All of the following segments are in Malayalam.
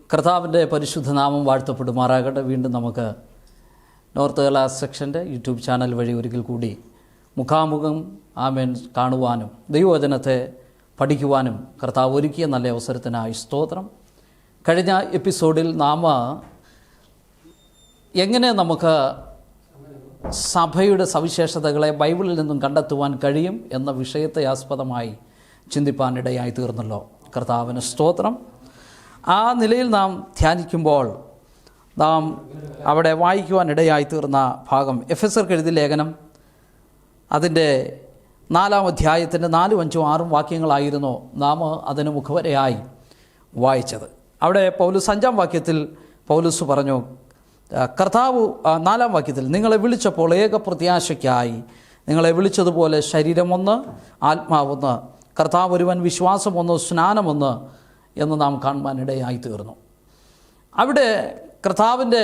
കർത്താവിൻ്റെ പരിശുദ്ധ നാമം വാഴ്ത്തപ്പെടുമാറാകട്ടെ. വീണ്ടും നമുക്ക് നോർത്ത് കേരള സെക്ഷൻ്റെ യൂട്യൂബ് ചാനൽ വഴി ഒരിക്കൽ കൂടി മുഖാമുഖം ആമേൻ കാണുവാനും ദൈവവചനത്തെ പഠിക്കുവാനും കർത്താവ് ഒരുക്കിയ നല്ല അവസരത്തിനായി സ്തോത്രം. കഴിഞ്ഞ എപ്പിസോഡിൽ നാം എങ്ങനെ നമുക്ക് സഭയുടെ സവിശേഷതകളെ ബൈബിളിൽ നിന്നും കണ്ടെത്തുവാൻ കഴിയും എന്ന വിഷയത്തെ ആസ്പദമായി ചിന്തിപ്പാനിടയായി തീർന്നല്ലോ. കർത്താവിന് സ്തോത്രം. ആ നിലയിൽ നാം ധ്യാനിക്കുമ്പോൾ നാം അവിടെ വായിക്കുവാനിടയായി തീർന്ന ഭാഗം എഫെസർക്ക് എഴുതിയ ലേഖനം അതിൻ്റെ 4-ാം അധ്യായത്തിൻ്റെ 4, 5, 6 വാക്യങ്ങളായിരുന്നു നാം അതിന് മുഖവരയായി വായിച്ചത്. അവിടെ പൗലോസ് 5-ാം വാക്യത്തിൽ പൗലോസ് പറഞ്ഞു, കർത്താവ് 4-ാം വാക്യത്തിൽ നിങ്ങളെ വിളിച്ചപ്പോൾ ഏക പ്രത്യാശയ്ക്കായി നിങ്ങളെ വിളിച്ചതുപോലെ ശരീരമൊന്ന്, ആത്മാവൊന്ന്, കർത്താവ് ഒരുവൻ, വിശ്വാസമൊന്ന്, സ്നാനമൊന്ന് എന്ന് നാം കാണുവാനിടയായി തീർന്നു. അവിടെ കർത്താവിൻ്റെ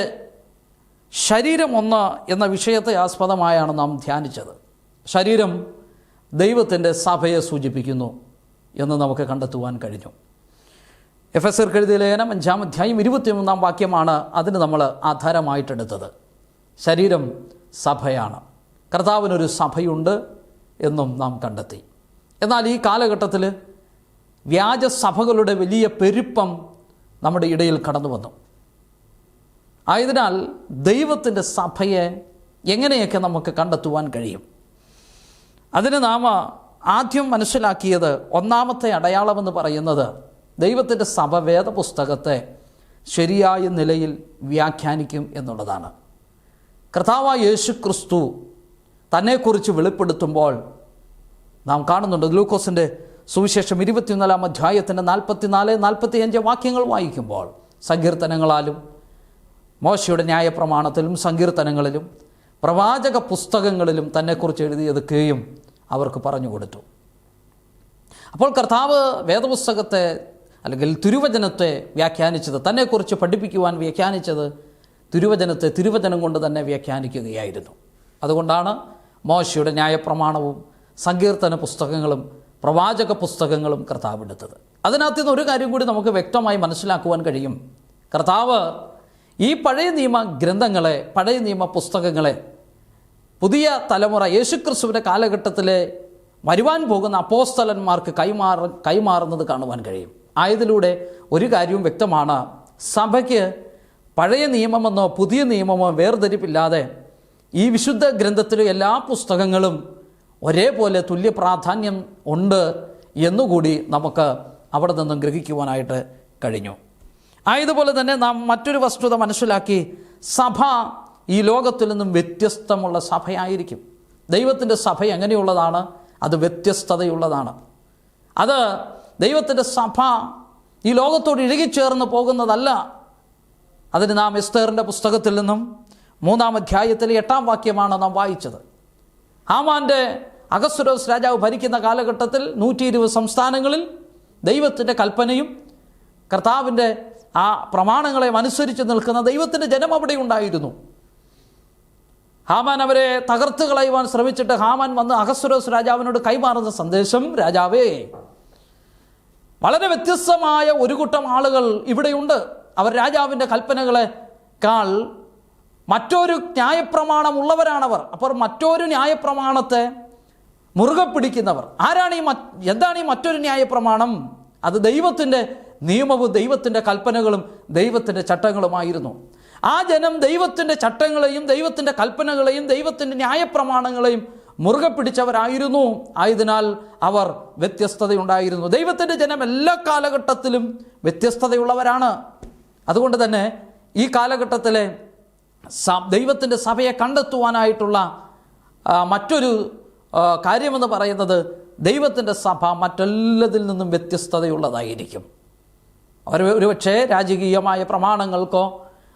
ശരീരമൊന്ന് എന്ന വിഷയത്തെ ആസ്പദമായാണ് നാം ധ്യാനിച്ചത്. ശരീരം ദൈവത്തിൻ്റെ സഭയെ സൂചിപ്പിക്കുന്നു എന്ന് നമുക്ക് കണ്ടെത്തുവാൻ കഴിഞ്ഞു. എഫെസർക്ക് എഴുതിയ ലേഖനം 5-ാം അധ്യായം 23-ാം വാക്യമാണ് അതിന് നമ്മൾ ആധാരമായിട്ടെടുത്തത്. ശരീരം സഭയാണ്, കർത്താവിനൊരു സഭയുണ്ട് എന്നും നാം കണ്ടെത്തി. എന്നാൽ ഈ കാലഘട്ടത്തിൽ വ്യാജ സഭകളുടെ വലിയ പെരുപ്പം നമ്മുടെ ഇടയിൽ കടന്നു വന്നു. ആയതിനാൽ ദൈവത്തിൻ്റെ സഭയെ എങ്ങനെയൊക്കെ നമുക്ക് കണ്ടെത്തുവാൻ കഴിയും? അതിന് നാം ആദ്യം മനസ്സിലാക്കിയത് ഒന്നാമത്തെ അടയാളമെന്ന് പറയുന്നത് ദൈവത്തിൻ്റെ സഭ വേദപുസ്തകത്തെ ശരിയായ നിലയിൽ വ്യാഖ്യാനിക്കും എന്നുള്ളതാണ്. കർത്താവായ യേശു ക്രിസ്തു തന്നെക്കുറിച്ച് വെളിപ്പെടുത്തുമ്പോൾ നാം കാണുന്നുണ്ട്. ലൂക്കോസിൻ്റെ സുവിശേഷം 24-ാം അധ്യായത്തിൻ്റെ 44, 45 വാക്യങ്ങൾ വായിക്കുമ്പോൾ സങ്കീർത്തനങ്ങളാലും മോശയുടെ ന്യായപ്രമാണത്തിലും സങ്കീർത്തനങ്ങളിലും പ്രവാചക പുസ്തകങ്ങളിലും തന്നെക്കുറിച്ച് എഴുതിയതൊക്കെയും അവർക്ക് പറഞ്ഞു കൊടുത്തു. അപ്പോൾ കർത്താവ് വേദപുസ്തകത്തെ അല്ലെങ്കിൽ തിരുവചനത്തെ വ്യാഖ്യാനിച്ചത്, തന്നെക്കുറിച്ച് പഠിപ്പിക്കുവാൻ വ്യാഖ്യാനിച്ചത് തിരുവചനത്തെ തിരുവചനം കൊണ്ട് തന്നെ വ്യാഖ്യാനിക്കുകയായിരുന്നു. അതുകൊണ്ടാണ് മോശയുടെ ന്യായപ്രമാണവും സങ്കീർത്തന പുസ്തകങ്ങളും പ്രവാചക പുസ്തകങ്ങളും കർത്താവ് എടുത്തത്. അതിനകത്ത് നിന്ന് ഒരു കാര്യം കൂടി നമുക്ക് വ്യക്തമായി മനസ്സിലാക്കുവാൻ കഴിയും. കർത്താവ് ഈ പഴയ നിയമ ഗ്രന്ഥങ്ങളെ, പഴയ നിയമ പുസ്തകങ്ങളെ പുതിയ തലമുറ യേശുക്രിസ്തുവിൻ്റെ കാലഘട്ടത്തിലെ വരുവാൻ പോകുന്ന അപ്പോസ്തലന്മാർക്ക് കൈമാറുന്നത് കാണുവാൻ കഴിയും. ആയതിലൂടെ ഒരു കാര്യവും വ്യക്തമാണ്, സഭയ്ക്ക് പഴയ നിയമമെന്നോ പുതിയ നിയമമോ വേർതിരിപ്പില്ലാതെ ഈ വിശുദ്ധ ഗഗ്രന്ഥത്തിലെ എല്ലാ പുസ്തകങ്ങളും ഒരേപോലെ തുല്യ പ്രാധാന്യം ഉണ്ട് എന്നുകൂടി നമുക്ക് അവിടെ നിന്നും ഗ്രഹിക്കുവാനായിട്ട് കഴിഞ്ഞു. ആയതുപോലെ തന്നെ നാം മറ്റൊരു വസ്തുത മനസ്സിലാക്കി, സഭ ഈ ലോകത്തിൽ നിന്നും വ്യത്യസ്തമുള്ള സഭയായിരിക്കും. ദൈവത്തിൻ്റെ സഭ എങ്ങനെയുള്ളതാണ്? അത് വ്യത്യസ്തതയുള്ളതാണ്. അത് ദൈവത്തിൻ്റെ സഭ ഈ ലോകത്തോട് ഇഴുകിച്ചേർന്ന് പോകുന്നതല്ല. അതിന് നാം എസ്തേറിൻ്റെ പുസ്തകത്തിൽ നിന്നും 3-ാം അധ്യായത്തിലെ 8-ാം വാക്യമാണ് നാം വായിച്ചത്. ഹാമാൻ്റെ അഹസ്വേരോസ് രാജാവ് ഭരിക്കുന്ന കാലഘട്ടത്തിൽ 120 സംസ്ഥാനങ്ങളിൽ ദൈവത്തിൻ്റെ കൽപ്പനയും കർത്താവിൻ്റെ ആ പ്രമാണങ്ങളെ അനുസരിച്ച് നിൽക്കുന്ന ദൈവത്തിൻ്റെ ജനം അവിടെ ഉണ്ടായിരുന്നു. ഹാമാൻ അവരെ തകർത്ത് കളയുവാൻ ശ്രമിച്ചിട്ട് ഹാമാൻ വന്ന് അഹസ്വേരോസ് രാജാവിനോട് കൈമാറുന്ന സന്ദേശം, രാജാവേ, വളരെ വ്യത്യസ്തമായ ഒരു കൂട്ടം ആളുകൾ ഇവിടെയുണ്ട്. അവർ രാജാവിൻ്റെ കൽപ്പനകളെക്കാൾ മറ്റൊരു ന്യായപ്രമാണമുള്ളവരാണവർ. അപ്പോൾ മറ്റൊരു ന്യായപ്രമാണത്തെ മുറുകെ പിടിക്കുന്നവർ ആരാണ്? എന്താണ് ഈ മറ്റൊരു ന്യായപ്രമാണം? അത് ദൈവത്തിൻ്റെ നിയമവും ദൈവത്തിൻ്റെ കൽപ്പനകളും ദൈവത്തിൻ്റെ ചട്ടങ്ങളുമായിരുന്നു. ആ ജനം ദൈവത്തിൻ്റെ ചട്ടങ്ങളെയും ദൈവത്തിൻ്റെ കൽപ്പനകളെയും ദൈവത്തിൻ്റെ ന്യായപ്രമാണങ്ങളെയും മുറുകെ പിടിച്ചവരായിരുന്നു. ആയതിനാൽ അവർ വ്യത്യസ്തതയുണ്ടായിരുന്നു. ദൈവത്തിൻ്റെ ജനം എല്ലാ കാലഘട്ടത്തിലും വ്യത്യസ്തതയുള്ളവരാണ്. അതുകൊണ്ട് തന്നെ ഈ കാലഘട്ടത്തിലെ ദൈവത്തിൻ്റെ സഭയെ കണ്ടെത്തുവാനായിട്ടുള്ള മറ്റൊരു കാര്യമെന്ന് പറയുന്നത്, ദൈവത്തിൻ്റെ സഭ മറ്റെല്ലാത്തിൽ നിന്നും വ്യത്യസ്തതയുള്ളതായിരിക്കും. അവർ ഒരുപക്ഷെ രാജകീയമായ പ്രമാണങ്ങൾക്കോ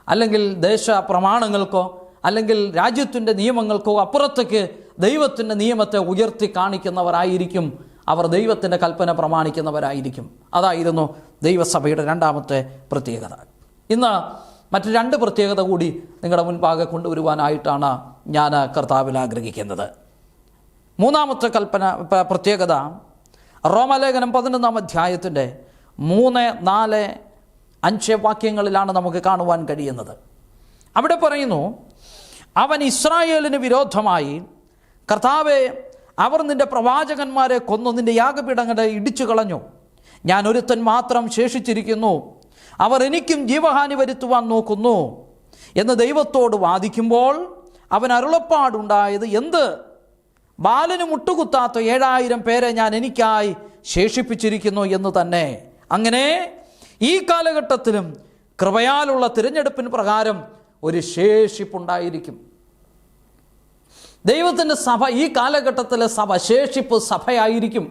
അല്ലെങ്കിൽ ദേശ പ്രമാണങ്ങൾക്കോ അല്ലെങ്കിൽ രാജ്യത്തിൻ്റെ നിയമങ്ങൾക്കോ അപ്പുറത്തേക്ക് ദൈവത്തിൻ്റെ നിയമത്തെ ഉയർത്തി കാണിക്കുന്നവരായിരിക്കും. അവർ ദൈവത്തിൻ്റെ കൽപ്പന പ്രമാണിക്കുന്നവരായിരിക്കും. അതായിരുന്നു ദൈവസഭയുടെ 2ാമത്തെ പ്രത്യേകത. ഇന്ന് മറ്റ് 2 പ്രത്യേകത കൂടി നിങ്ങളുടെ മുൻപാകെ കൊണ്ടുവരുവാനായിട്ടാണ് ഞാൻ കർത്താവിൽ ആഗ്രഹിക്കുന്നത്. 3-ാമത്തെ പ്രത്യേകത റോമാലേഖനം 11-ാം അധ്യായത്തിൻ്റെ 3, 4, 5 വാക്യങ്ങളിലാണ് നമുക്ക് കാണുവാൻ കഴിയുന്നത്. അവിടെ പറയുന്നു, അവൻ ഇസ്രായേലിന് വിരോധമായി, കർത്താവേ, അവർ നിൻ്റെ പ്രവാചകന്മാരെ കൊന്നു നിൻ്റെ യാഗപീഠങ്ങളെ ഇടിച്ചു കളഞ്ഞു. ഞാൻ ഒരുത്തൻ മാത്രം ശേഷിച്ചിരിക്കുന്നു, അവർ എനിക്കും ജീവഹാനി വരുത്തുവാൻ നോക്കുന്നു എന്ന് ദൈവത്തോട് വാദിക്കുമ്പോൾ അവൻ അരുളപ്പാടുണ്ടായത് എന്ത്? ബാലിന് മുട്ടുകുത്താത്ത 7000 പേരെ ഞാൻ എനിക്കായി ശേഷിപ്പിച്ചിരിക്കുന്നു എന്ന് തന്നെ. അങ്ങനെ ഈ കാലഘട്ടത്തിലും കൃപയാലുള്ള തിരഞ്ഞെടുപ്പിന് പ്രകാരം ഒരു ശേഷിപ്പുണ്ടായിരിക്കും. ദൈവത്തിൻ്റെ സഭ ഈ കാലഘട്ടത്തിലെ സഭ ശേഷിപ്പ് സഭയായിരിക്കും.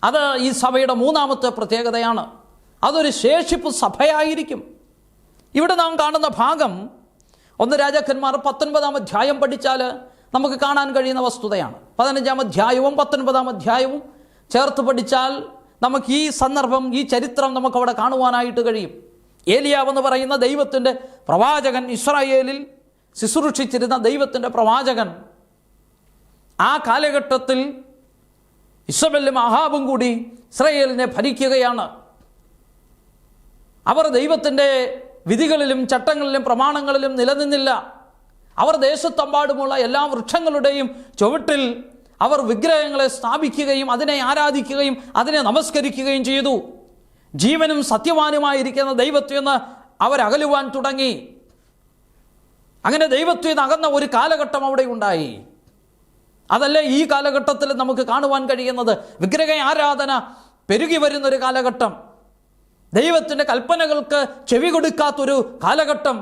അത് ഈ സഭയുടെ 3ാമത്തെ പ്രത്യേകതയാണ്. അതൊരു ശേഷിപ്പ് സഭയായിരിക്കും. ഇവിടെ നാം കാണുന്ന ഭാഗം 1 രാജാക്കന്മാർ 19-ാം അധ്യായം പഠിച്ചാൽ നമുക്ക് കാണാൻ കഴിയുന്ന വസ്തുതയാണ്. 15-ാം അധ്യായവും 19-ാം അധ്യായവും ചേർത്ത് പഠിച്ചാൽ നമുക്ക് ഈ സന്ദർഭം, ഈ ചരിത്രം നമുക്കവിടെ കാണുവാനായിട്ട് കഴിയും. ഏലിയാവ് എന്ന് പറയുന്ന ദൈവത്തിൻ്റെ പ്രവാചകൻ, ഇസ്രായേലിൽ ശുശ്രൂഷിച്ചിരുന്ന ദൈവത്തിൻ്റെ പ്രവാചകൻ, ആ കാലഘട്ടത്തിൽ ഇസബെല്ലും അഹാബും കൂടി ഇസ്രായേലിനെ ഭരിക്കുകയാണ്. അവർ ദൈവത്തിൻ്റെ വിധികളിലും ചട്ടങ്ങളിലും പ്രമാണങ്ങളിലും നിലനിന്നില്ല. അവർ ദേശത്തെമ്പാടുമുള്ള എല്ലാ വൃക്ഷങ്ങളുടെയും ചുവട്ടിൽ അവർ വിഗ്രഹങ്ങളെ സ്ഥാപിക്കുകയും അതിനെ ആരാധിക്കുകയും അതിനെ നമസ്കരിക്കുകയും ചെയ്തു. ജീവനും സത്യവാനുമായിരിക്കുന്ന ദൈവത്തിൽ നിന്ന് അവരകലുവാൻ തുടങ്ങി. അങ്ങനെ ദൈവത്തിൽ നിന്ന് അകന്ന ഒരു കാലഘട്ടം അവിടെ ഉണ്ടായി. അതല്ലേ ഈ കാലഘട്ടത്തിൽ നമുക്ക് കാണുവാൻ കഴിയുന്നത്. വിഗ്രഹ ആരാധന പെരുകി വരുന്നൊരു കാലഘട്ടം, ദൈവത്തിൻ്റെ കൽപ്പനകൾക്ക് ചെവി കൊടുക്കാത്തൊരു കാലഘട്ടം,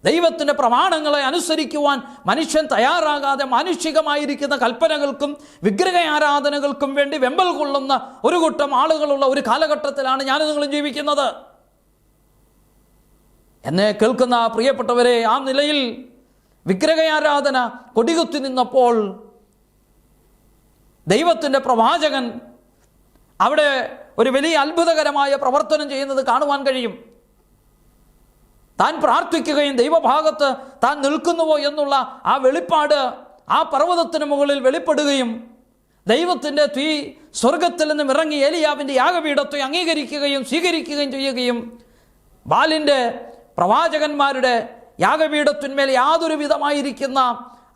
ദൈവത്തിൻ്റെ പ്രമാണങ്ങളെ അനുസരിക്കുവാൻ മനുഷ്യൻ തയ്യാറാകാതെ മാനുഷികമായിരിക്കുന്ന കൽപ്പനകൾക്കും വിഗ്രഹ ആരാധനകൾക്കും വേണ്ടി വെമ്പൽ കൊള്ളുന്ന ഒരു കൂട്ടം ആളുകളുള്ള ഒരു കാലഘട്ടത്തിലാണ് ഞാനും നിങ്ങളും ജീവിക്കുന്നത്. എന്നെ കേൾക്കുന്ന പ്രിയപ്പെട്ടവരെ, ആ നിലയിൽ വിഗ്രഹ ആരാധന കൊടികുത്തി നിന്നപ്പോൾ ദൈവത്തിൻ്റെ പ്രവാചകൻ അവിടെ ഒരു വലിയ അത്ഭുതകരമായ പ്രവർത്തനം ചെയ്യുന്നത് കാണുവാൻ കഴിയും. താൻ പ്രാർത്ഥിക്കുകയും ദൈവഭാഗത്ത് താൻ നിൽക്കുന്നുവോ എന്നുള്ള ആ വെളിപ്പാട് ആ പർവ്വതത്തിന് മുകളിൽ വെളിപ്പെടുകയും ദൈവത്തിൻ്റെ തീ സ്വർഗത്തിൽ നിന്നും ഇറങ്ങി ഏലിയാവിൻ്റെ യാഗപീഠത്തെ അംഗീകരിക്കുകയും സ്വീകരിക്കുകയും ചെയ്യുകയും ബാലിൻ്റെ പ്രവാചകന്മാരുടെ യാഗപീഠത്തിന്മേൽ യാതൊരു വിധമായിരിക്കുന്ന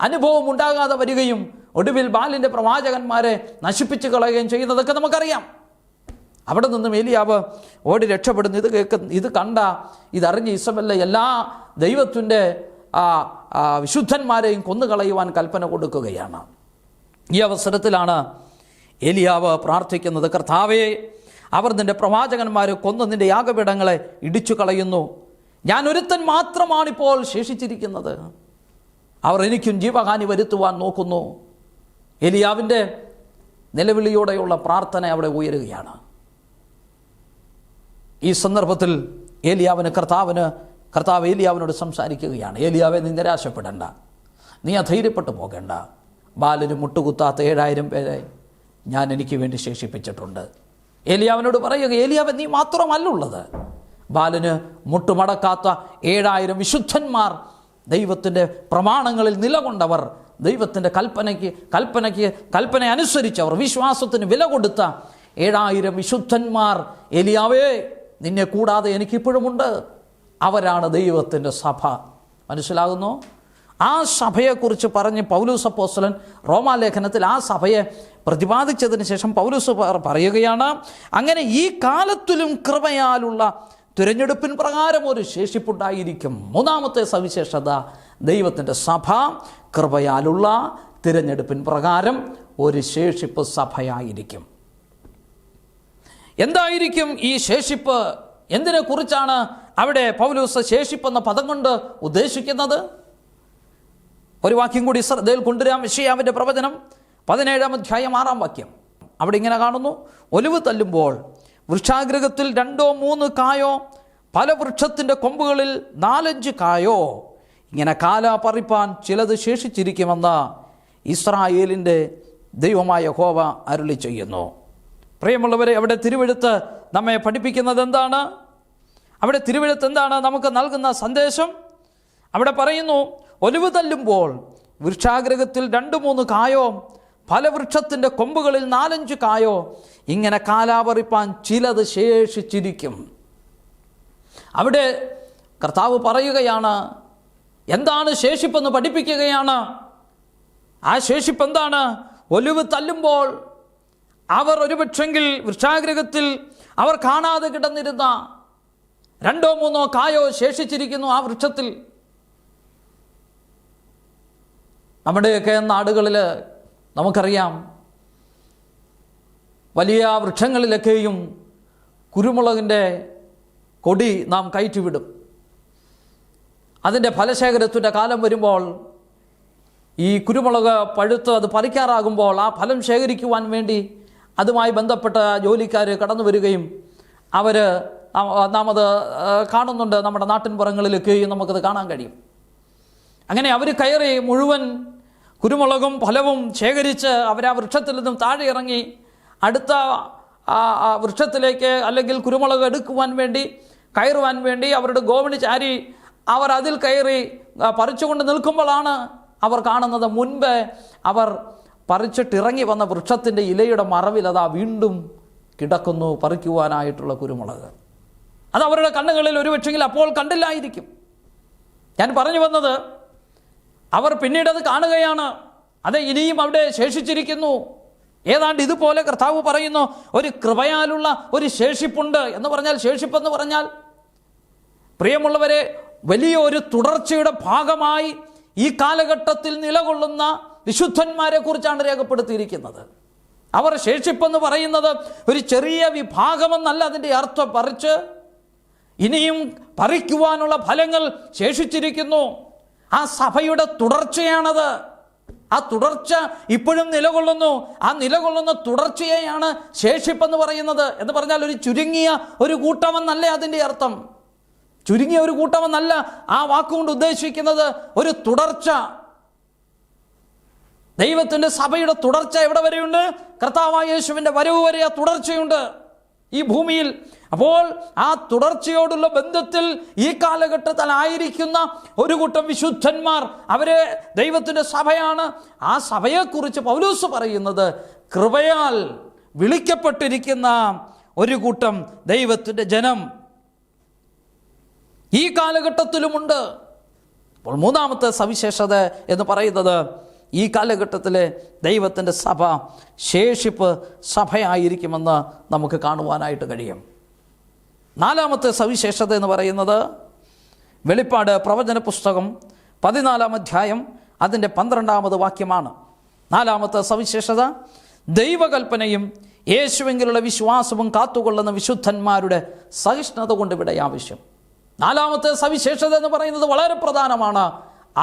അനുഭവം ഉണ്ടാകാതെ വരികയും ഒടുവിൽ ബാലിൻ്റെ പ്രവാചകന്മാരെ നശിപ്പിച്ചു കളയുകയും ചെയ്യുന്നതൊക്കെ നമുക്കറിയാം. അവിടെ നിന്നും ഏലിയാവ് ഓടി രക്ഷപ്പെടുന്നു. ഇത് കണ്ട ഇതറിഞ്ഞ് ഇസബെല്ല എല്ലാ ദൈവത്തിൻ്റെ വിശുദ്ധന്മാരെയും കൊന്നുകളയുവാൻ കൽപ്പന കൊടുക്കുകയാണ്. ഈ അവസരത്തിലാണ് ഏലിയാവ് പ്രാർത്ഥിക്കുന്നത്, കർത്താവേ, അവർ നിൻ്റെ പ്രവാചകന്മാരെ കൊന്ന് നിൻ്റെ യാഗപീഠങ്ങളെ ഇടിച്ചു കളയുന്നു. ഞാൻ ഒരുത്തൻ മാത്രമാണിപ്പോൾ ശേഷിച്ചിരിക്കുന്നത്, അവർ എനിക്കും ജീവഹാനി വരുത്തുവാൻ നോക്കുന്നു. ഏലിയാവിൻ്റെ നിലവിളിയോടെയുള്ള പ്രാർത്ഥന അവിടെ ഉയരുകയാണ്. ഈ സന്ദർഭത്തിൽ കർത്താവ് ഏലിയാവിനോട് സംസാരിക്കുകയാണ്. ഏലിയാവെ, നീ നിരാശപ്പെടേണ്ട, നീ അധൈര്യപ്പെട്ടു പോകേണ്ട. ബാലിന് മുട്ടുകുത്താത്ത 7000 പേരെ ഞാൻ എനിക്ക് വേണ്ടി ശേഷിപ്പിച്ചിട്ടുണ്ട്. ഏലിയാവിനോട് പറയുക, ഏലിയാവെ, നീ മാത്രമല്ലുള്ളത്, ബാലിന് മുട്ടുമടക്കാത്ത 7000 വിശുദ്ധന്മാർ, ദൈവത്തിൻ്റെ പ്രമാണങ്ങളിൽ നിലകൊണ്ടവർ, ദൈവത്തിൻ്റെ കൽപ്പന അനുസരിച്ചവർ, വിശ്വാസത്തിന് വില കൊടുത്ത 7000 വിശുദ്ധന്മാർ, ഏലിയാവേ, നിന്നെ കൂടാതെ എനിക്കിപ്പോഴുമുണ്ട്. അവരാണ് ദൈവത്തിൻ്റെ സഭ. മനസ്സിലാകുന്നു? ആ സഭയെക്കുറിച്ച് പറഞ്ഞ് പൗലോസ് അപ്പോസ്തലൻ റോമാലേഖനത്തിൽ ആ സഭയെ പ്രതിപാദിച്ചതിന് ശേഷം പൗലോസ് പറയുകയാണ്, അങ്ങനെ ഈ കാലത്തിലും കൃപയാലുള്ള തിരഞ്ഞെടുപ്പിൻ പ്രകാരം ഒരു ശേഷിപ്പുണ്ടായിരിക്കും. 3ാമത്തെ സവിശേഷത, ദൈവത്തിൻ്റെ സഭ കൃപയാലുള്ള തിരഞ്ഞെടുപ്പിൻ പ്രകാരം ഒരു ശേഷിപ്പ് സഭയായിരിക്കും. എന്തായിരിക്കും ഈ ശേഷിപ്പ്? എന്തിനെക്കുറിച്ചാണ് അവിടെ പൗലോസ് ശേഷിപ്പെന്ന പദം കൊണ്ട് ഉദ്ദേശിക്കുന്നത്? ഒരു വാക്യം കൂടി ശ്രദ്ധയിൽ കൊണ്ടുവരാം. യെശയ്യാവിൻ്റെ പ്രവചനം 17-ാം അധ്യായം 6-ാം വാക്യം. അവിടെ ഇങ്ങനെ കാണുന്നു, ഒലിവ് തല്ലുമ്പോൾ വൃക്ഷാഗ്രഹത്തിൽ 2-3 കായോ, പല വൃക്ഷത്തിൻ്റെ കൊമ്പുകളിൽ 4-5 കായോ, ഇങ്ങനെ കാല പറിപ്പാൻ ചിലത് ശേഷിച്ചിരിക്കുമെന്ന് ഇസ്രായേലിൻ്റെ ദൈവമായ യഹോവ അരുളി ചെയ്യുന്നു. പ്രിയമുള്ളവരെ, അവിടെ തിരുവെഴുത്ത് നമ്മെ പഠിപ്പിക്കുന്നത് എന്താണ്? അവിടെ തിരുവെഴുത്ത് എന്താണ് നമുക്ക് നൽകുന്ന സന്ദേശം? അവിടെ പറയുന്നു, ഒലിവ് തല്ലുമ്പോൾ വൃക്ഷാഗ്രഹത്തിൽ 2-3 കായോ, പല വൃക്ഷത്തിൻ്റെ കൊമ്പുകളിൽ 4-5 കായോ, ഇങ്ങനെ കാലാപറിപ്പാൻ ചിലത് ശേഷിച്ചിരിക്കും. അവിടെ കർത്താവ് പറയുകയാണ്, എന്താണ് ശേഷിപ്പെന്ന് പഠിപ്പിക്കുകയാണ്. ആ ശേഷിപ്പ് എന്താണ്? ഒലിവ് തല്ലുമ്പോൾ അവർ ഒരുപക്ഷെങ്കിൽ വൃക്ഷാഗ്രഹത്തിൽ അവർ കാണാതെ കിടന്നിരുന്ന 2-3 കായോ ശേഷിച്ചിരിക്കുന്നു ആ വൃക്ഷത്തിൽ. നമ്മുടെയൊക്കെ നാടുകളിൽ നമുക്കറിയാം, വലിയ വൃക്ഷങ്ങളിലൊക്കെയും കുരുമുളകിൻ്റെ കൊടി നാം കയറ്റിവിടും. അതിൻ്റെ ഫലശേഖരത്തിൻ്റെ കാലം വരുമ്പോൾ ഈ കുരുമുളക് പഴുത്ത് അത് പറിക്കാറാകുമ്പോൾ ആ ഫലം ശേഖരിക്കുവാൻ വേണ്ടി അതുമായി ബന്ധപ്പെട്ട ജോലിക്കാർ കടന്നു വരികയും നാം അത് കാണുന്നുണ്ട്. നമ്മുടെ നാട്ടിൻപുറങ്ങളിലൊക്കെയും നമുക്കത് കാണാൻ കഴിയും. അങ്ങനെ അവർ കയറി മുഴുവൻ കുരുമുളകും ഫലവും ശേഖരിച്ച് ആ വൃക്ഷത്തിൽ നിന്നും താഴെ ഇറങ്ങി അടുത്ത വൃക്ഷത്തിലേക്ക് അല്ലെങ്കിൽ കുരുമുളക് എടുക്കുവാൻ വേണ്ടി കയറുവാൻ വേണ്ടി അവരുടെ ഗോവണി ചാരി അവർ അതിൽ കയറി പറിച്ചുകൊണ്ട് നിൽക്കുമ്പോഴാണ് അവർ കാണുന്നത്, മുൻപ് അവർ പറിച്ചിട്ടിറങ്ങി വന്ന വൃക്ഷത്തിൻ്റെ ഇലയുടെ മറവിൽ അതാ വീണ്ടും കിടക്കുന്നു പറിക്കുവാനായിട്ടുള്ള കുരുമുളക്. അത് അവരുടെ കണ്ണുകളിൽ ഒരുപക്ഷെങ്കിൽ അപ്പോൾ കണ്ടില്ലായിരിക്കും. ഞാൻ പറഞ്ഞു വന്നത്, അവർ പിന്നീട് അത് കാണുകയാണ്, അത് ഇനിയും അവിടെ ശേഷിച്ചിരിക്കുന്നു. ഏതാണ്ട് ഇതുപോലെ കർത്താവ് പറയുന്നു, ഒരു കൃപയാലുള്ള ഒരു ശേഷിപ്പുണ്ട് എന്ന് പറഞ്ഞാൽ, ശേഷിപ്പെന്ന് പറഞ്ഞാൽ പ്രിയമുള്ളവരെ, വലിയ ഒരു തുടർച്ചയുടെ ഭാഗമായി ഈ കാലഘട്ടത്തിൽ നിലകൊള്ളുന്ന വിശുദ്ധന്മാരെ കുറിച്ചാണ് രേഖപ്പെടുത്തിയിരിക്കുന്നത്. അവർ ശേഷിപ്പെന്ന് പറയുന്നത് ഒരു ചെറിയ വിഭാഗമെന്നല്ല അതിൻ്റെ അർത്ഥം, പറിച്ച് ഇനിയും പറിക്കുവാനുള്ള ഫലങ്ങൾ ശേഷിച്ചിരിക്കുന്നു. ആ സഭയുടെ തുടർച്ചയാണത്. ആ തുടർച്ച ഇപ്പോഴും നിലകൊള്ളുന്നു. ആ നിലകൊള്ളുന്ന തുടർച്ചയെയാണ് ശേഷിപ്പെന്ന് പറയുന്നത്. എന്ന് പറഞ്ഞാൽ ഒരു ചുരുങ്ങിയ ഒരു കൂട്ടമെന്നല്ല അതിൻ്റെ അർത്ഥം. ചുരുങ്ങിയ ഒരു കൂട്ടമെന്നല്ല ആ വാക്കുകൊണ്ട് ഉദ്ദേശിക്കുന്നത്, ഒരു തുടർച്ച. ദൈവത്തിൻ്റെ സഭയുടെ തുടർച്ച എവിടെ വരെയുണ്ട്? കർത്താവായ യേശുവിൻ്റെ വരവ് വരെ ആ തുടർച്ചയുണ്ട് ഈ ഭൂമിയിൽ. അപ്പോൾ ആ തുടർച്ചയോടുള്ള ബന്ധത്തിൽ ഈ കാലഘട്ടത്തിൽ ആയിരിക്കുന്ന ഒരു കൂട്ടം വിശുദ്ധന്മാർ, അവരെ ദൈവത്തിൻ്റെ സഭയാണ്. ആ സഭയെക്കുറിച്ച് പൗലോസ് പറയുന്നത്, കൃപയാൽ വിളിക്കപ്പെട്ടിരിക്കുന്ന ഒരു കൂട്ടം ദൈവത്തിൻ്റെ ജനം ഈ കാലഘട്ടത്തിലുമുണ്ട്. അപ്പോൾ മൂന്നാമത്തെ സവിശേഷത എന്ന് പറയുന്നത്, ഈ കാലഘട്ടത്തിലെ ദൈവത്തിൻ്റെ സഭ ശേഷിപ്പ് സഭയായിരിക്കുമെന്ന് നമുക്ക് കാണുവാനായിട്ട് കഴിയും. നാലാമത്തെ സവിശേഷത എന്ന് പറയുന്നത്, വെളിപ്പാട് പ്രവചന പുസ്തകം 14-ാം അധ്യായം അതിൻ്റെ 12-ാമത് വാക്യമാണ്. നാലാമത്തെ സവിശേഷത, ദൈവകൽപ്പനയും യേശുവെങ്കിലുള്ള വിശ്വാസവും കാത്തുകൊള്ളുന്ന വിശുദ്ധന്മാരുടെ സഹിഷ്ണുത കൊണ്ട് ഇവിടെ ആവശ്യം. നാലാമത്തെ സവിശേഷത എന്ന് പറയുന്നത് വളരെ പ്രധാനമാണ്.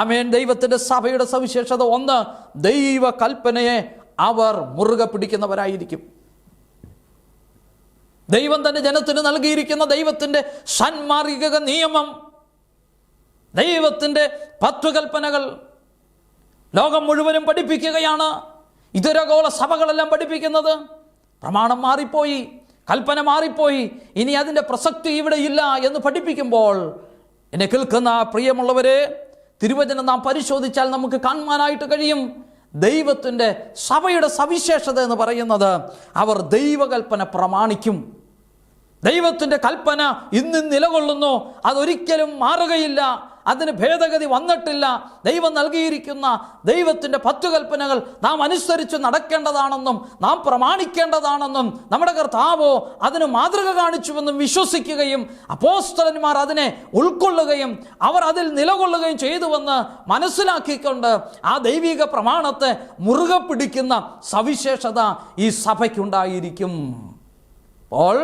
ആമേൻ. ദൈവത്തിൻ്റെ സഭയുടെ സവിശേഷത ഒന്ന്, ദൈവകൽപ്പനയെ അവർ മുറുകെ പിടിക്കുന്നവരായിരിക്കും. ദൈവം തൻ്റെ ജനത്തിന് നൽകിയിരിക്കുന്ന ദൈവത്തിൻ്റെ ഷണ്മാർഗിക നിയമം, ദൈവത്തിൻ്റെ 10 കൽപ്പനകൾ ലോകം മുഴുവനും പഠിപ്പിക്കുകയാണ്. ഇതരഗോള സഭകളെല്ലാം പഠിപ്പിക്കുന്നത്. പ്രമാണം മാറിപ്പോയി, കൽപ്പന മാറിപ്പോയി, ഇനി അതിൻ്റെ പ്രസക്തി ഇവിടെ ഇല്ല എന്ന് പഠിപ്പിക്കുമ്പോൾ, എന്നെ കേൾക്കുന്ന പ്രിയമുള്ളവരെ, തിരുവചനം നാം പരിശോധിച്ചാൽ നമുക്ക് കാണുവാനായിട്ട് കഴിയും, ദൈവത്തിൻ്റെ സഭയുടെ സവിശേഷത എന്ന് പറയുന്നത്, അവർ ദൈവകൽപ്പന പ്രമാണിക്കും. ദൈവത്തിൻ്റെ കൽപ്പന ഇന്നും നിലകൊള്ളുന്നു, അതൊരിക്കലും മാറുകയില്ല, അതിന് ഭേദഗതി വന്നിട്ടില്ല. ദൈവം നൽകിയിരിക്കുന്ന ദൈവത്തിൻ്റെ 10 കൽപ്പനകൾ നാം അനുസരിച്ച് നടക്കേണ്ടതാണെന്നും നാം പ്രമാണിക്കേണ്ടതാണെന്നും നമ്മുടെ കർത്താവോ അതിന് മാതൃക കാണിച്ചുവെന്നും വിശ്വസിക്കുകയും അപ്പോസ്തലന്മാർ അതിനെ ഉൾക്കൊള്ളുകയും അവർ അതിൽ നിലകൊള്ളുകയും ചെയ്തുവെന്ന് മനസ്സിലാക്കിക്കൊണ്ട് ആ ദൈവിക പ്രമാണത്തെ മുറുകെ പിടിക്കുന്ന സവിശേഷത ഈ സഭയ്ക്കുണ്ടായിരിക്കും. അപ്പോൾ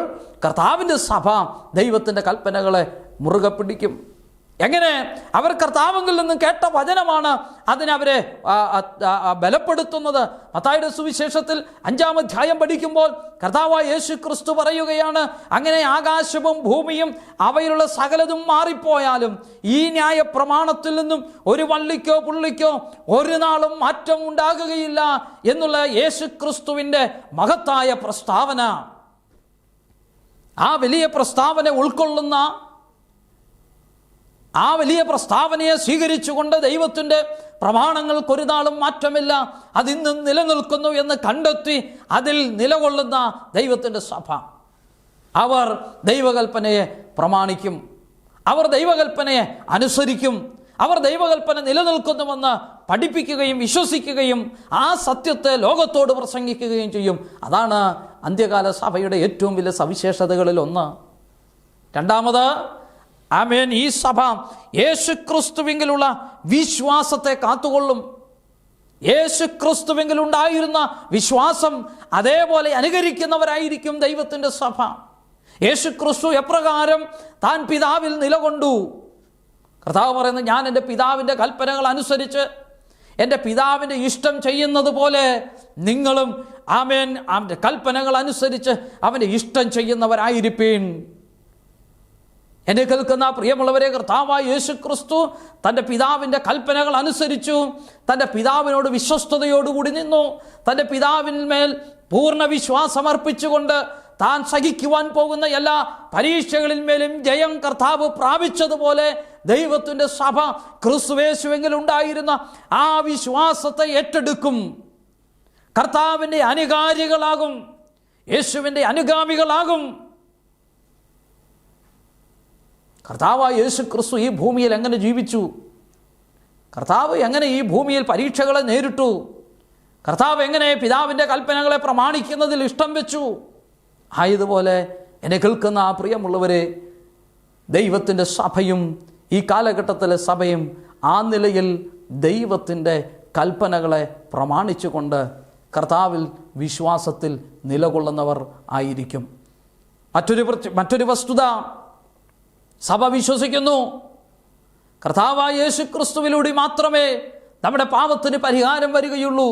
കർത്താവിൻ്റെ സഭ ദൈവത്തിൻ്റെ കൽപ്പനകളെ മുറുകെ പിടിക്കും. എങ്ങനെ? അവർ കർത്താവിൽ നിന്നും കേട്ട വചനമാണ് അതിനവരെ ബലപ്പെടുത്തുന്നത്. മത്തായിയുടെ സുവിശേഷത്തിൽ 5-ാം അധ്യായം പഠിക്കുമ്പോൾ കർത്താവായ യേശു ക്രിസ്തു പറയുകയാണ്, അങ്ങനെ ആകാശവും ഭൂമിയും അവയിലുള്ള സകലതും മാറിപ്പോയാലും ഈ ന്യായ പ്രമാണത്തിൽ നിന്നും ഒരു വള്ളിക്കോ പുള്ളിക്കോ ഒരു നാളും മാറ്റം ഉണ്ടാകുകയില്ല എന്നുള്ള യേശു ക്രിസ്തുവിൻ്റെ മഹത്തായ പ്രസ്താവന. ആ വലിയ പ്രസ്താവന ഉൾക്കൊള്ളുന്ന, ആ വലിയ പ്രസ്താവനയെ സ്വീകരിച്ചുകൊണ്ട് ദൈവത്തിൻ്റെ പ്രമാണങ്ങൾക്കൊരു നാളും മാറ്റമില്ല, അതിന്നും നിലനിൽക്കുന്നു എന്ന് കണ്ടെത്തി അതിൽ നിലകൊള്ളുന്ന ദൈവത്തിൻ്റെ സഭ, അവർ ദൈവകൽപ്പനയെ പ്രമാണിക്കും. അവർ ദൈവകൽപ്പനയെ അനുസരിക്കും. അവർ ദൈവകൽപ്പന നിലനിൽക്കുന്നുവെന്ന് പഠിപ്പിക്കുകയും വിശ്വസിക്കുകയും ആ സത്യത്തെ ലോകത്തോട് പ്രസംഗിക്കുകയും ചെയ്യും. അതാണ് അന്ത്യകാല സഭയുടെ ഏറ്റവും വലിയ സവിശേഷതകളിൽ ഒന്ന്. രണ്ടാമത്, ആമേൻ, ഈ സഭ യേശുക്രിസ്തുവിലുള്ള വിശ്വാസത്തെ കാത്തുകൊള്ളും. യേശുക്രിസ്തുവിലുണ്ടായിരുന്ന വിശ്വാസം അതേപോലെ അനുകരിക്കുന്നവരായിരിക്കും ദൈവത്തിൻ്റെ സഭ. യേശുക്രിസ്തു എപ്രകാരം താൻ പിതാവിൽ നിലകൊണ്ടു, കർത്താവ് പറയുന്നത്, ഞാൻ എൻ്റെ പിതാവിൻ്റെ കൽപ്പനകൾ അനുസരിച്ച് എൻ്റെ പിതാവിൻ്റെ ഇഷ്ടം ചെയ്യുന്നത് പോലെ നിങ്ങളും ആമേൻ അവൻ്റെ കൽപ്പനകൾ അനുസരിച്ച് അവൻ്റെ ഇഷ്ടം ചെയ്യുന്നവരായിരിപ്പീൻ. എന്നെ കേൾക്കുന്ന പ്രിയമുള്ളവരെ, കർത്താവായ യേശുക്രിസ്തു തൻ്റെ പിതാവിൻ്റെ കൽപ്പനകൾ അനുസരിച്ചു. തൻ്റെ പിതാവിനോട് വിശ്വസ്തയോടുകൂടി നിന്നു. തൻ്റെ പിതാവിന്മേൽ പൂർണ്ണ വിശ്വാസം അർപ്പിച്ചുകൊണ്ട് താൻ സഹിക്കുവാൻ പോകുന്ന എല്ലാ പരീക്ഷകളിന്മേലും ജയം കർത്താവ് പ്രാപിച്ചതുപോലെ ദൈവത്തിൻ്റെ സഭ ക്രിസ്തുയേശുവിലുണ്ടായിരുന്ന ആ വിശ്വാസത്തെ ഏറ്റെടുക്കും. കർത്താവിൻ്റെ അനുകാരികളാകും, യേശുവിൻ്റെ അനുഗാമികളാകും. കർത്താവായ യേശു ക്രിസ്തു ഈ ഭൂമിയിൽ എങ്ങനെ ജീവിച്ചു? കർത്താവ് എങ്ങനെ ഈ ഭൂമിയിൽ പരീക്ഷകളെ നേരിട്ടു? കർത്താവ് എങ്ങനെ പിതാവിൻ്റെ കൽപ്പനകളെ പ്രമാണിക്കുന്നതിൽ ഇഷ്ടം വെച്ചു? ആയതുപോലെ എന്നെ കേൾക്കുന്ന ആ പ്രിയമുള്ളവരെ, ദൈവത്തിൻ്റെ സഭയും ഈ കാലഘട്ടത്തിലെ സഭയും ആ നിലയിൽ ദൈവത്തിൻ്റെ കൽപ്പനകളെ പ്രമാണിച്ചുകൊണ്ട് കർത്താവിൽ വിശ്വാസത്തിൽ നിലകൊള്ളുന്നവർ ആയിരിക്കും. മറ്റൊരു വസ്തുത, സഭ വിശ്വസിക്കുന്നു കർത്താവായ യേശുക്രിസ്തുവിലൂടെ മാത്രമേ നമ്മുടെ പാപത്തിന് പരിഹാരം വരികയുള്ളൂ.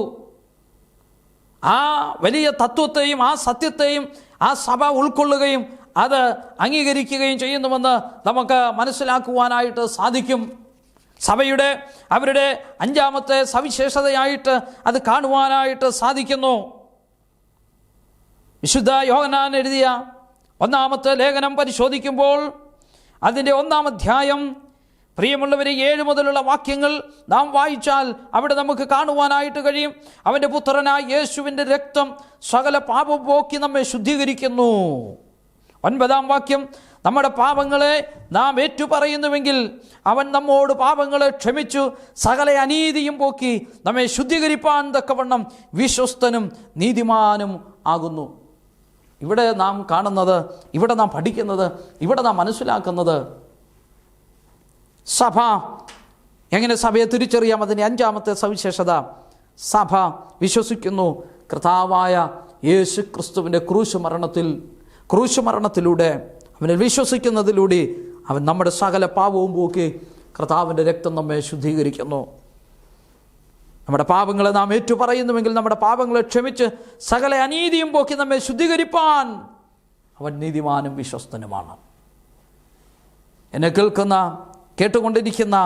ആ വലിയ തത്വത്തെയും ആ സത്യത്തെയും ആ സഭ ഉൾക്കൊള്ളുകയും അത് അംഗീകരിക്കുകയും ചെയ്യുന്നുവെന്ന് നമുക്ക് മനസ്സിലാക്കുവാനായിട്ട് സാധിക്കും. സഭയുടെ അവരുടെ അഞ്ചാമത്തെ സവിശേഷതയായിട്ട് അത് കാണുവാനായിട്ട് സാധിക്കുന്നു. വിശുദ്ധ യോഹന്നാൻ എഴുതിയ ഒന്നാമത്തെ ലേഖനം പരിശോധിക്കുമ്പോൾ അതിൻ്റെ 1-ാം അധ്യായം, പ്രിയമുള്ളവരെ, 7 മുതലുള്ള വാക്യങ്ങൾ നാം വായിച്ചാൽ അവിടെ നമുക്ക് കാണുവാനായിട്ട് കഴിയും. അവൻ്റെ പുത്രനായ യേശുവിൻ്റെ രക്തം സകല പാപം പോക്കി നമ്മെ ശുദ്ധീകരിക്കുന്നു. 9-ാം വാക്യം, നമ്മുടെ പാപങ്ങളെ നാം ഏറ്റുപറയുന്നുവെങ്കിൽ അവൻ നമ്മോട് പാപങ്ങളെ ക്ഷമിച്ചു സകല അനീതിയും പോക്കി നമ്മെ ശുദ്ധീകരിപ്പാൻ തക്കവണ്ണം വിശ്വസ്തനും നീതിമാനും ആകുന്നു. ഇവിടെ നാം കാണുന്നത്, ഇവിടെ നാം പഠിക്കുന്നത്, ഇവിടെ നാം മനസ്സിലാക്കുന്നത്, സഭ എങ്ങനെ സഭയെ തിരിച്ചറിയാം? അതിൻ്റെ 5-ാമത്തെ സവിശേഷത, സഭ വിശ്വസിക്കുന്നു കർത്താവായ യേശു ക്രിസ്തുവിൻ്റെ ക്രൂശ് മരണത്തിലൂടെ അവനിൽ വിശ്വസിക്കുന്നതിലൂടെ അവൻ നമ്മുടെ സകല പാപവും പോക്കി കർത്താവിൻ്റെ രക്തം നമ്മെ ശുദ്ധീകരിക്കുന്നു. നമ്മുടെ പാപങ്ങളെ നാം ഏറ്റുപറയുന്നുവെങ്കിൽ നമ്മുടെ പാപങ്ങളെ ക്ഷമിച്ച് സകല അനീതിയും പോക്കി നമ്മെ ശുദ്ധീകരിപ്പാൻ അവൻ നീതിമാനും വിശ്വസ്തനുമാണ്. എന്നെ കേട്ടുകൊണ്ടിരിക്കുന്ന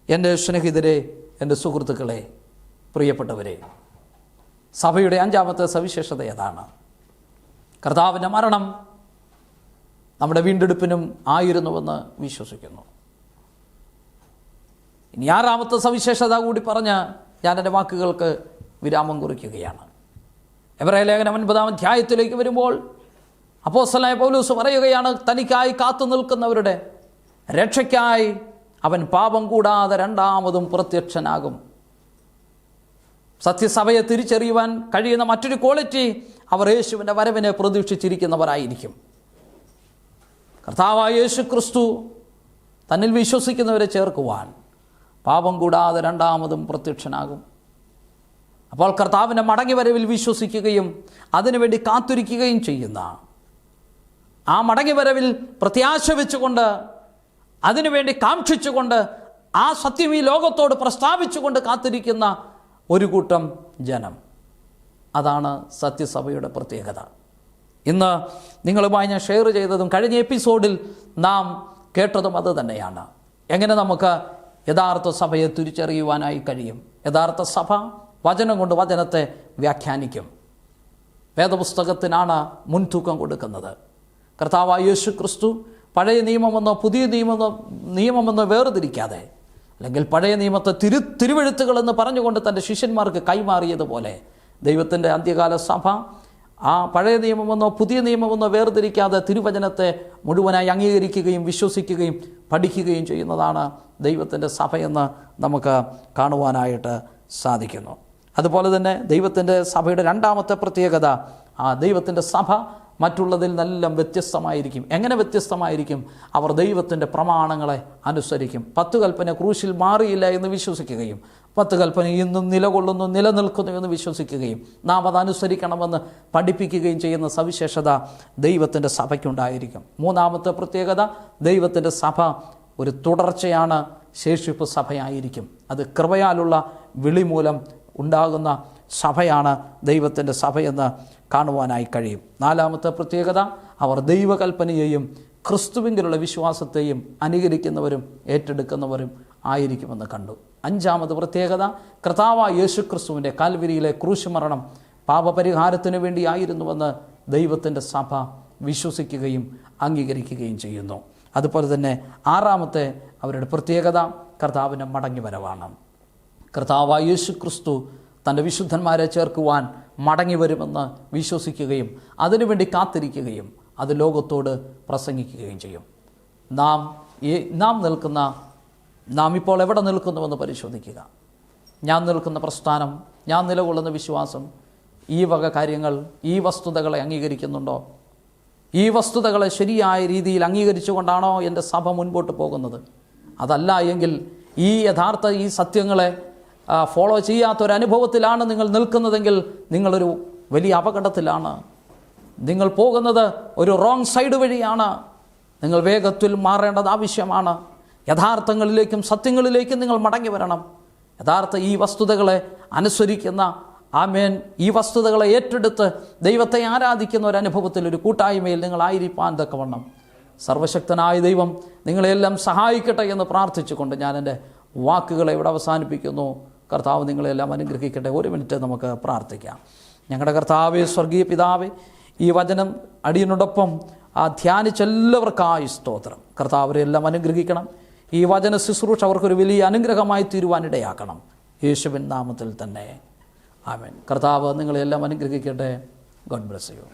എൻ്റെ സ്നേഹിതരെ, എൻ്റെ സുഹൃത്തുക്കളെ, പ്രിയപ്പെട്ടവരെ, സഭയുടെ 5-ാമത്തെ സവിശേഷത ഏതാണ്? കർത്താവിൻ്റെ മരണം നമ്മുടെ വീണ്ടെടുപ്പിനും ആയിരുന്നുവെന്ന് വിശ്വസിക്കുന്നു. ഇനി 6-ാമത്തെ സവിശേഷത കൂടി പറഞ്ഞ് ഞാൻ എൻ്റെ വാക്കുകൾക്ക് വിരാമം കുറിക്കുകയാണ്. എബ്രായ ലേഖനം 9-ാം അധ്യായത്തിലേക്ക് വരുമ്പോൾ അപ്പോസ്തലനായ പൗലോസ് പറയുകയാണ്, തനിക്കായി കാത്തു നിൽക്കുന്നവരുടെ രക്ഷയ്ക്കായി അവൻ പാപം കൂടാതെ രണ്ടാമതും പ്രത്യക്ഷനാകും. സത്യസഭയെ തിരിച്ചറിയുവാൻ കഴിയുന്ന മറ്റൊരു ക്വാളിറ്റി, അവർ യേശുവിൻ്റെ വരവിനെ പ്രതീക്ഷിച്ചിരിക്കുന്നവരായിരിക്കും. കർത്താവായ യേശു ക്രിസ്തു തന്നിൽ വിശ്വസിക്കുന്നവരെ ചേർക്കുവാൻ പാപം കൂടാതെ രണ്ടാമതും പ്രത്യക്ഷനാകും. അപ്പോൾ കർത്താവിൻ്റെ മടങ്ങിവരവിൽ വിശ്വസിക്കുകയും അതിനുവേണ്ടി കാത്തിരിക്കുകയും ചെയ്യുന്ന, ആ മടങ്ങിവരവിൽ പ്രത്യാശ വെച്ചുകൊണ്ട്, അതിനുവേണ്ടി കാക്ഷിച്ചുകൊണ്ട്, ആ സത്യം ഈ ലോകത്തോട് പ്രസ്താവിച്ചുകൊണ്ട് കാത്തിരിക്കുന്ന ഒരു കൂട്ടം ജനം, അതാണ് സത്യസഭയുടെ പ്രത്യേകത. ഇന്ന് നിങ്ങളുമായി ഞാൻ ഷെയർ ചെയ്തതും കഴിഞ്ഞ എപ്പിസോഡിൽ നാം കേട്ടതും അത് തന്നെയാണ്. എങ്ങനെ നമുക്ക് യഥാർത്ഥ സഭയെ തിരിച്ചറിയുവാനായി കഴിയും? യഥാർത്ഥ സഭ വചനം കൊണ്ട് വചനത്തെ വ്യാഖ്യാനിക്കും. വേദപുസ്തകത്തിനാണ് മുൻതൂക്കം കൊടുക്കുന്നത്. കർത്താവായ യേശു ക്രിസ്തു പഴയ നിയമമെന്നോ പുതിയ നിയമമെന്നോ വേർതിരിക്കാതെ, അല്ലെങ്കിൽ പഴയ നിയമത്തെ തിരുവെഴുത്തുകളെന്ന് പറഞ്ഞുകൊണ്ട് തൻ്റെ ശിഷ്യന്മാർക്ക് കൈമാറിയതുപോലെ ദൈവത്തിൻ്റെ അന്ത്യകാല സഭ ആ പഴയ നിയമമെന്നോ പുതിയ നിയമമെന്നോ വേർതിരിക്കാതെ തിരുവചനത്തെ മുഴുവനായി അംഗീകരിക്കുകയും വിശ്വസിക്കുകയും പഠിക്കുകയും ചെയ്യുന്നതാണ് ദൈവത്തിൻ്റെ സഭയെന്ന് നമുക്ക് കാണുവാനായിട്ട് സാധിക്കുന്നു. അതുപോലെ തന്നെ ദൈവത്തിൻ്റെ സഭയുടെ രണ്ടാമത്തെ പ്രത്യേകത, ആ ദൈവത്തിൻ്റെ സഭ മറ്റുള്ളതിൽ നിന്നെല്ലാം വ്യത്യസ്തമായിരിക്കും. എങ്ങനെ വ്യത്യസ്തമായിരിക്കും? അവർ ദൈവത്തിൻ്റെ പ്രമാണങ്ങളെ അനുസരിക്കും. 10 കൽപ്പന ക്രൂശിൽ മാറിയില്ല എന്ന് വിശ്വസിക്കുകയും 10 കൽപ്പന ഇന്നും നിലകൊള്ളുന്നു, നിലനിൽക്കുന്നു എന്ന് വിശ്വസിക്കുകയും നാം അതനുസരിക്കണമെന്ന് പഠിപ്പിക്കുകയും ചെയ്യുന്ന സവിശേഷത ദൈവത്തിൻ്റെ സഭയ്ക്കുണ്ടായിരിക്കും. മൂന്നാമത്തെ പ്രത്യേകത, ദൈവത്തിൻ്റെ സഭ ഒരു തുടർച്ചയാണ്, ശേഷിപ്പ് സഭയായിരിക്കും. അത് കൃപയാലുള്ള വിളി മൂലം ഉണ്ടാകുന്ന സഭയാണ് ദൈവത്തിൻ്റെ സഭയെന്ന് കാണുവാനായി കഴിയും. നാലാമത്തെ പ്രത്യേകത, അവർ ദൈവകൽപ്പനയെയും ക്രിസ്തുവിലുള്ള വിശ്വാസത്തെയും അനുകരിക്കുന്നവരും ഏറ്റെടുക്കുന്നവരും ആയിരിക്കുമെന്ന് കണ്ടു. അഞ്ചാമത് പ്രത്യേകത, കർത്താവായ യേശുക്രിസ്തുവിൻ്റെ കാൽവരിയിലെ ക്രൂശുമരണം പാപപരിഹാരത്തിനു വേണ്ടിയായിരുന്നുവെന്ന് ദൈവത്തിൻ്റെ സഭ വിശ്വസിക്കുകയും അംഗീകരിക്കുകയും ചെയ്യുന്നു. അതുപോലെ തന്നെ ആറാമത്തെ അവരുടെ പ്രത്യേകത, കർത്താവിൻ്റെ മടങ്ങിവരവാണ്. കർത്താവായ യേശുക്രിസ്തു തൻ്റെ വിശുദ്ധന്മാരെ ചേർക്കുവാൻ മടങ്ങി വരുമെന്ന് വിശ്വസിക്കുകയും അതിനുവേണ്ടി കാത്തിരിക്കുകയും അത് ലോകത്തോട് പ്രസംഗിക്കുകയും ചെയ്യും. നാം ഇപ്പോൾ എവിടെ നിൽക്കുന്നുവെന്ന് പരിശോധിക്കുക. ഞാൻ നിൽക്കുന്ന പ്രസ്ഥാനം, ഞാൻ നിലകൊള്ളുന്ന വിശ്വാസം, ഈ വക കാര്യങ്ങൾ, ഈ വസ്തുതകളെ അംഗീകരിക്കുന്നുണ്ടോ? ഈ വസ്തുതകളെ ശരിയായ രീതിയിൽ അംഗീകരിച്ചുകൊണ്ടാണോ എൻ്റെ സഭ മുൻപോട്ട് പോകുന്നത്? അതല്ല എങ്കിൽ ഈ സത്യങ്ങളെ ഫോളോ ചെയ്യാത്തൊരനുഭവത്തിലാണ് നിങ്ങൾ നിൽക്കുന്നതെങ്കിൽ നിങ്ങളൊരു വലിയ അപകടത്തിലാണ്. നിങ്ങൾ പോകുന്നത് ഒരു റോങ് സൈഡ് വഴിയാണ്. നിങ്ങൾ വേഗത്തിൽ മാറേണ്ടത് ആവശ്യമാണ്. യഥാർത്ഥങ്ങളിലേക്കും സത്യങ്ങളിലേക്കും നിങ്ങൾ മടങ്ങി വരണം. ഈ വസ്തുതകളെ അനുസരിക്കുന്ന ഈ വസ്തുതകളെ ഏറ്റെടുത്ത് ദൈവത്തെ ആരാധിക്കുന്ന ഒരനുഭവത്തിൽ, ഒരു കൂട്ടായ്മയിൽ നിങ്ങളായിരിക്കാൻ തക്കവണ്ണം സർവശക്തനായ ദൈവം നിങ്ങളെല്ലാം സഹായിക്കട്ടെ എന്ന് പ്രാർത്ഥിച്ചുകൊണ്ട് ഞാൻ എൻ്റെ വാക്കുകളെ ഇവിടെ അവസാനിപ്പിക്കുന്നു. കർത്താവ് നിങ്ങളെല്ലാം അനുഗ്രഹിക്കട്ടെ. 1 മിനിറ്റ് നമുക്ക് പ്രാർത്ഥിക്കാം. ഞങ്ങളുടെ കർത്താവേ, സ്വർഗീയ പിതാവേ, ഈ വചനം അടിയനോടൊപ്പം ധ്യാനിച്ചെല്ലാവർക്കായി സ്തോത്രം. കർത്താവരെല്ലാം അനുഗ്രഹിക്കണം. ഈ വചന ശുശ്രൂഷ അവർക്കൊരു വലിയ അനുഗ്രഹമായി തീരുവാനിടയാക്കണം. യേശുവിൻ നാമത്തിൽ തന്നെ ആമേൻ. കർത്താവ് നിങ്ങളെല്ലാം അനുഗ്രഹിക്കട്ടെ. God bless you.